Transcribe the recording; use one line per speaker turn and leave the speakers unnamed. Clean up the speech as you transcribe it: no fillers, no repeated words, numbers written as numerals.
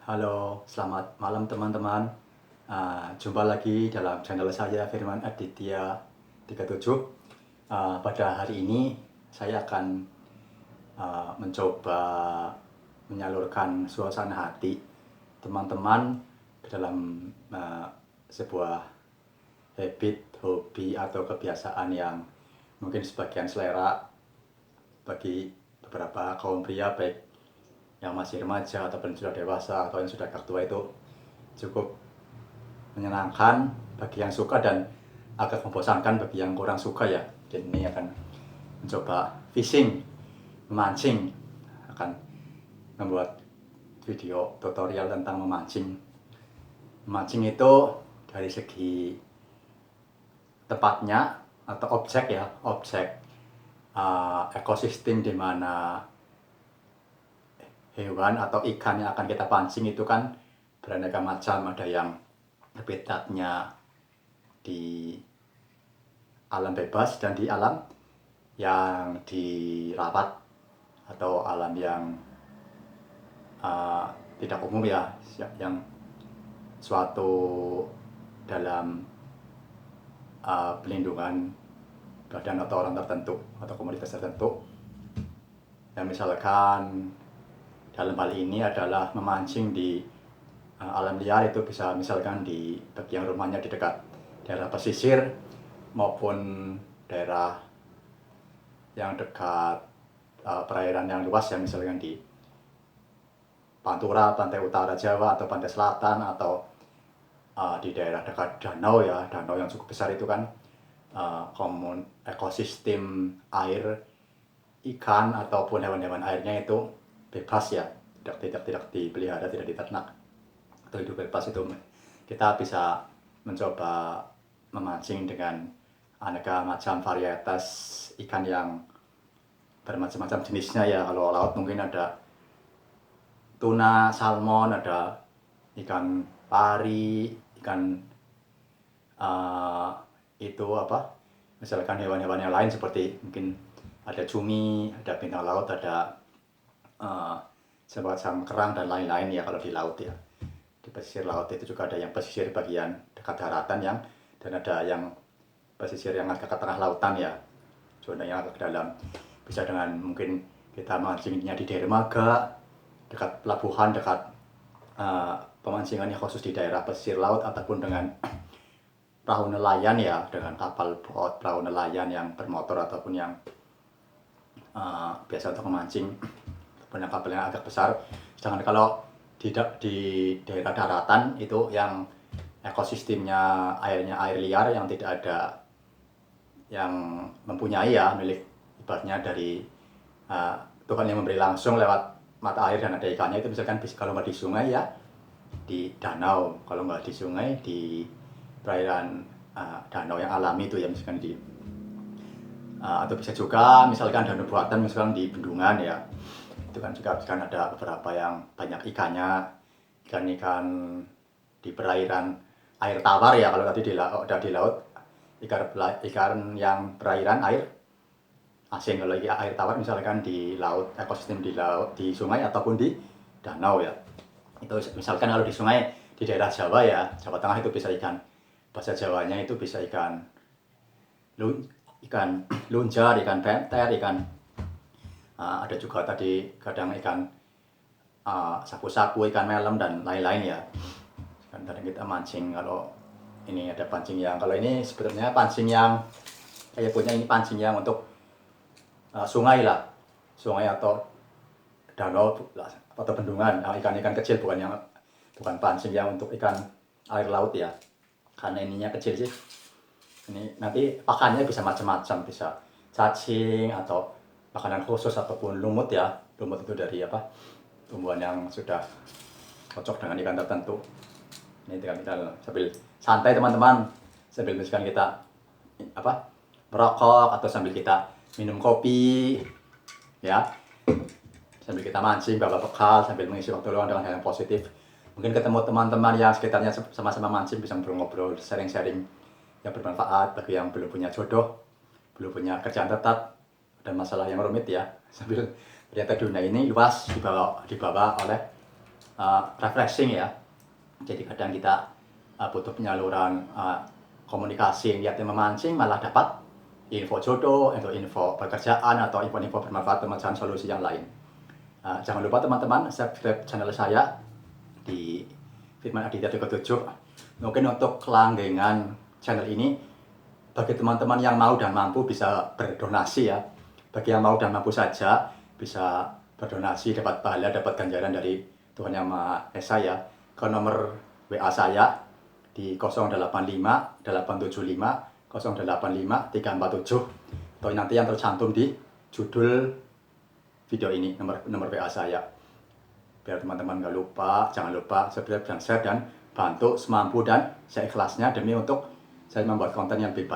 Halo, selamat malam teman-teman. Jumpa lagi dalam channel saya Firman Aditya 37. Pada hari ini saya akan mencoba menyalurkan suasana hati teman-teman ke dalam sebuah habit, hobi atau kebiasaan yang mungkin sebagian selera bagi beberapa kaum pria, baik yang masih remaja ataupun sudah dewasa atau yang sudah agak tua, itu cukup menyenangkan bagi yang suka dan agak membosankan bagi yang kurang suka ya. Jadi ini akan mencoba fishing, memancing, akan membuat video tutorial tentang memancing. Memancing itu dari segi tempatnya atau objek ya, objek ekosistem di mana hewan atau ikan yang akan kita pancing itu kan beraneka macam. Ada yang habitatnya di alam bebas dan di alam yang dirawat atau alam yang tidak umum ya, yang suatu dalam pelindungan badan atau orang tertentu atau komunitas tertentu. Yang misalkan dalam hal ini adalah memancing di alam liar, itu bisa misalkan di bagian rumahnya di dekat daerah pesisir maupun daerah yang dekat perairan yang luas ya, misalkan di Pantura, pantai utara Jawa atau pantai selatan, atau di daerah dekat danau ya, danau yang cukup besar itu kan ekosistem air, ikan ataupun hewan-hewan airnya itu bebas ya, tidak dipelihara, tidak diternak atau hidup bebas. Itu kita bisa mencoba memancing dengan aneka macam varietas ikan yang bermacam-macam jenisnya ya. Kalau laut mungkin ada tuna, salmon, ada ikan pari, ikan itu apa, misalkan hewan-hewan yang lain seperti mungkin ada cumi, ada bintang laut, ada semacam kerang dan lain-lain ya kalau di laut ya. Di pesisir laut itu juga ada yang pesisir bagian dekat daratan dan ada yang pesisir yang agak ke tengah lautan ya, zona yang agak ke dalam. Bisa dengan mungkin kita mancingnya di dermaga, dekat pelabuhan, dekat pemancingannya khusus di daerah pesisir laut, ataupun dengan perahu nelayan ya, dengan kapal bot, perahu nelayan yang bermotor ataupun yang biasa untuk memancing, punya kapal yang agak besar. Sedangkan kalau di daerah daratan itu yang ekosistemnya airnya air liar yang tidak ada yang mempunyai ya, milik ibaratnya dari Tuhan yang memberi langsung lewat mata air dan ada ikannya. Itu misalkan kalau nggak di sungai ya di danau, kalau nggak di sungai di perairan danau yang alami itu ya, misalkan di atau bisa juga misalkan danau buatan, misalkan di bendungan ya, itu kan juga kan ada beberapa yang banyak ikannya, ikan-ikan di perairan air tawar ya. Kalau tadi di laut ikan yang perairan air asin, kalau lagi air tawar misalkan di laut, ekosistem di laut, di sungai ataupun di danau ya. Itu misalkan kalau di sungai di daerah Jawa ya, Jawa Tengah, itu bisa ikan, bahasa Jawanya itu bisa ikan lunjar, ikan benter, ikan ada juga tadi kadang ikan sapu-sapu, ikan melem dan lain-lain ya. Kadang kita mancing, kalau ini ada pancing yang, kalau ini sebetulnya pancing yang saya punya ini pancing yang untuk sungai lah, sungai atau danau atau bendungan, ikan-ikan kecil, bukan pancing yang untuk ikan air laut ya, karena ininya kecil sih. Ini nanti pakannya bisa macam-macam, bisa cacing atau makanan khusus ataupun lumut ya. Lumut itu dari apa, tumbuhan yang sudah cocok dengan ikan tertentu. Ini kita sambil santai teman-teman, sambil misalkan kita apa, merokok atau sambil kita minum kopi ya, sambil kita mancing, bawa bekal, sambil mengisi waktu luang dengan hal yang positif. Mungkin ketemu teman-teman yang sekitarnya sama-sama mancing, bisa ngobrol, sharing-sharing yang bermanfaat bagi yang belum punya jodoh, belum punya kerjaan tetap, dan masalah yang rumit ya. Sambil ternyata dunia ini luas dibawa oleh refreshing ya. Jadi kadang kita butuh penyaluran komunikasi yang niatnya memancing, malah dapat info jodoh, info pekerjaan, atau info-info bermanfaat pemecahan solusi yang lain. Jangan lupa teman-teman subscribe channel saya di Firman Aditya 37. Mungkin untuk kelanggengan channel ini, bagi teman-teman yang mau dan mampu bisa berdonasi ya. Bagi yang mau dan mampu saja bisa berdonasi, dapat pahala, dapat ganjaran dari Tuhan Yang Maha Esa ya. Ke nomor WA saya di 085 875 085 347, atau nanti yang tercantum di judul video ini, nomor WA saya. Biar teman-teman gak lupa, jangan lupa subscribe dan share, dan bantu semampu dan seikhlasnya demi untuk saya membuat konten yang lebih baik.